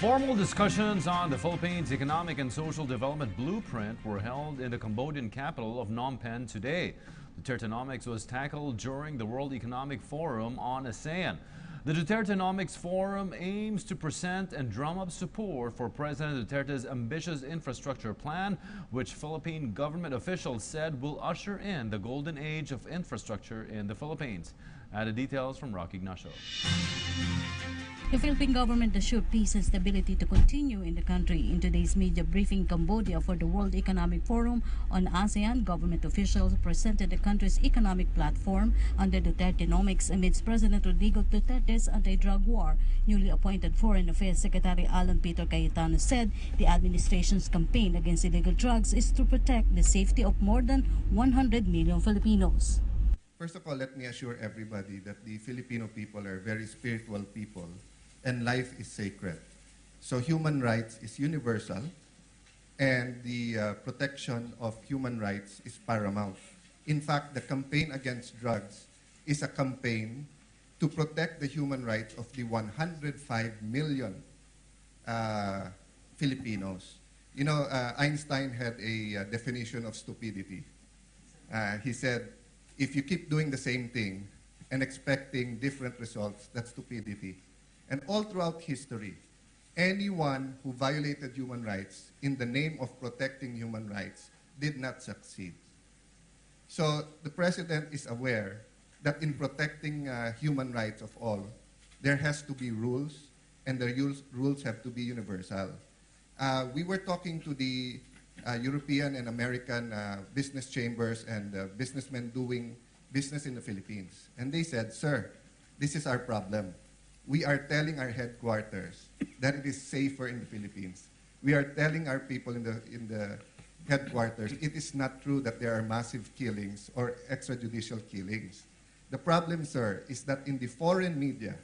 Formal discussions on the Philippines' economic and social development blueprint were held in the Cambodian capital of Phnom Penh today. Dutertenomics was tackled during the World Economic Forum on ASEAN. The Dutertenomics Forum aims to present and drum up support for President Duterte's ambitious infrastructure plan, which Philippine government officials said will usher in the golden age of infrastructure in the Philippines. Added details from Rocky Ignacio. The Philippine government assured peace and stability to continue in the country. In today's media briefing in Cambodia for the World Economic Forum on ASEAN, government officials presented the country's economic platform under Dutertenomics amidst President Rodrigo Duterte's anti-drug war. Newly appointed Foreign Affairs Secretary Alan Peter Cayetano said the administration's campaign against illegal drugs is to protect the safety of more than 100 million Filipinos. First of all, let me assure everybody that the Filipino people are very spiritual people and life is sacred. So human rights is universal and the protection of human rights is paramount. In fact, the campaign against drugs is a campaign to protect the human rights of the 105 million Filipinos. You know, Einstein had a definition of stupidity. He said, if you keep doing the same thing and expecting different results, that's stupidity. And all throughout history, anyone who violated human rights in the name of protecting human rights did not succeed. So the President is aware that in protecting human rights of all, there has to be rules, and the rules have to be universal. We were talking to the European and American business chambers and businessmen doing business in the Philippines. And they said, sir, this is our problem. We are telling our headquarters that it is safer in the Philippines. We are telling our people in the headquarters it is not true that there are massive killings or extrajudicial killings. The problem, sir, is that in the foreign media,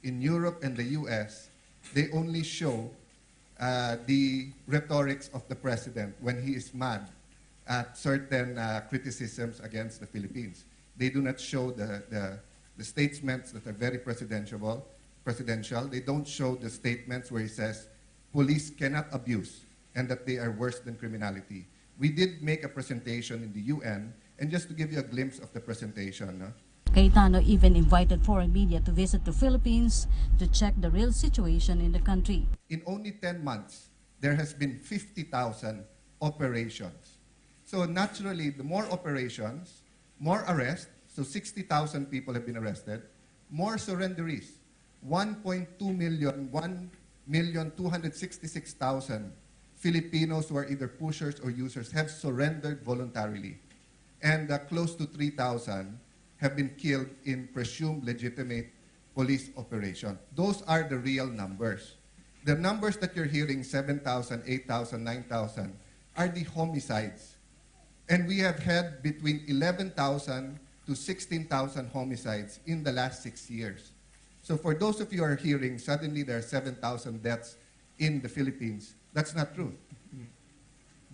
in Europe and the US, they only show the rhetorics of the president when he is mad at certain criticisms against the Philippines. They do not show the statements that are very presidential. They don't show the statements where he says police cannot abuse and that they are worse than criminality. We did make a presentation in the UN, and just to give you a glimpse of the presentation. Cayetano even invited foreign media to visit the Philippines to check the real situation in the country. In only 10 months, there has been 50,000 operations. So naturally, the more operations, more arrests, so 60,000 people have been arrested, more surrenderies. 1.2 million, 1,266,000 Filipinos who are either pushers or users have surrendered voluntarily. And close to 3,000 have been killed in presumed legitimate police operation. Those are the real numbers. The numbers that you're hearing, 7,000, 8,000, 9,000, are the homicides. And we have had between 11,000 to 16,000 homicides in the last 6 years. So for those of you who are hearing, suddenly there are 7,000 deaths in the Philippines, that's not true.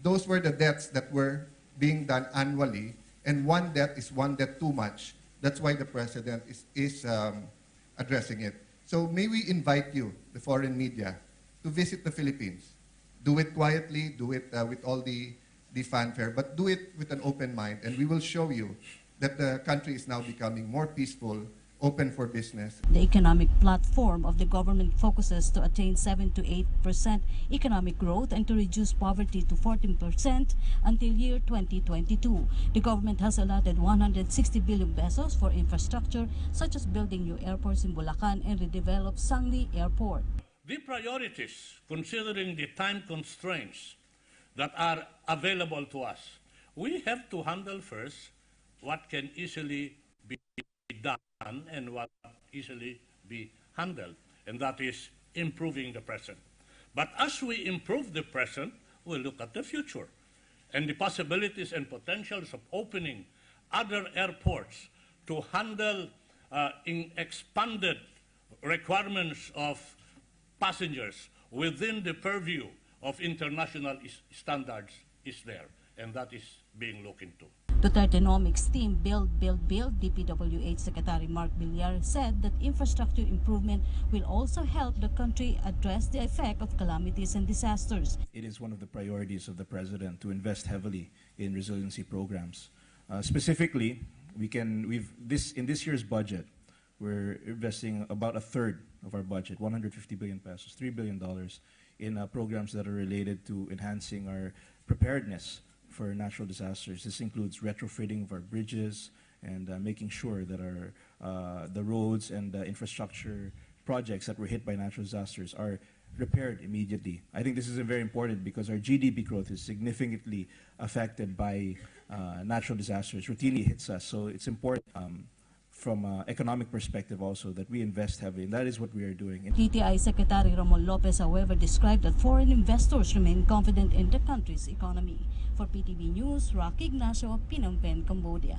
Those were the deaths that were being done annually, and one death is one death too much. That's why the President is addressing it. So may we invite you, the foreign media, to visit the Philippines. Do it quietly, do it with all the fanfare, but do it with an open mind, and we will show you that the country is now becoming more peaceful, open for business. The economic platform of the government focuses to attain 7 to 8% economic growth and to reduce poverty to 14% until year 2022. The government has allotted 160 billion pesos for infrastructure, such as building new airports in Bulacan and redevelop Sangli Airport. The priorities, considering the time constraints that are available to us, we have to handle first what can easily be done and what easily be handled, and that is improving the present. But as we improve the present, we look at the future and the possibilities and potentials of opening other airports to handle in expanded requirements of passengers within the purview of international standards is there, and that is being looked into. Dutertenomics team Build, DPWH Secretary Mark Villar said that infrastructure improvement will also help the country address the effect of calamities and disasters. It is one of the priorities of the President to invest heavily in resiliency programs. Specifically, in this year's budget, we're investing about a third of our budget, 150 billion pesos, $3 billion, in programs that are related to enhancing our preparedness for natural disasters. This includes retrofitting of our bridges and making sure that the roads and infrastructure projects that were hit by natural disasters are repaired immediately. I think this is very important because our GDP growth is significantly affected by natural disasters. Routinely hits us, so it's important from an economic perspective also that we invest heavily, and that is what we are doing. TTI Secretary Ramon Lopez, however, described that foreign investors remain confident in the country's economy. For PTV News, Rocky Ignacio, Phnom Penh, Cambodia.